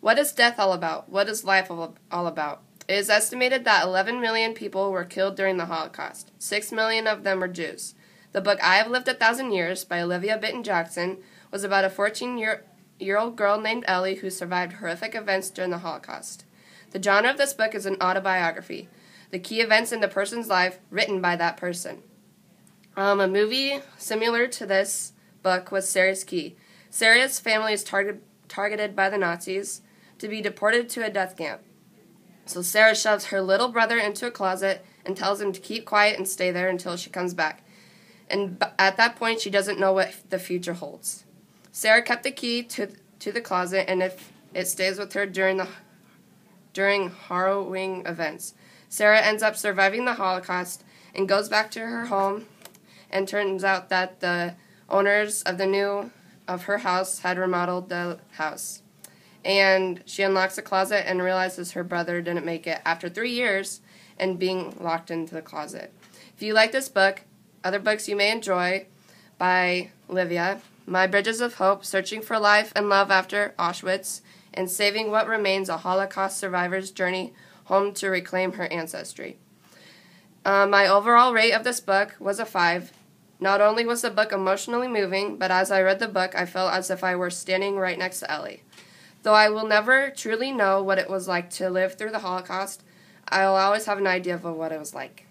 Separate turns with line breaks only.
What is death all about? What is life all about? It is estimated that 11 million people were killed during the Holocaust. 6 million of them were Jews. The book I Have Lived 1,000 Years by Olivia Bitton Jackson was about a 14-year-old girl named Ellie who survived horrific events during the Holocaust. The genre of this book is an autobiography, the key events in the person's life written by that person. A movie similar to this book was Sarah's Key. Sarah's family is targeted by the Nazis to be deported to a death camp. So Sarah shoves her little brother into a closet and tells him to keep quiet and stay there until she comes back. And at that point, she doesn't know what the future holds. Sarah kept the key to the closet, and if it stays with her during harrowing events. Sarah ends up surviving the Holocaust and goes back to her home, and turns out that the owners of her house had remodeled the house. And she unlocks the closet and realizes her brother didn't make it after 3 years and being locked into the closet. If you like this book, other books you may enjoy by Olivia, My Bridges of Hope, Searching for Life and Love After Auschwitz, and Saving What Remains, a Holocaust Survivor's Journey Home to Reclaim Her Ancestry. My overall rate of this book was a 5. Not only was the book emotionally moving, but as I read the book, I felt as if I were standing right next to Ellie. Though I will never truly know what it was like to live through the Holocaust, I will always have an idea of what it was like.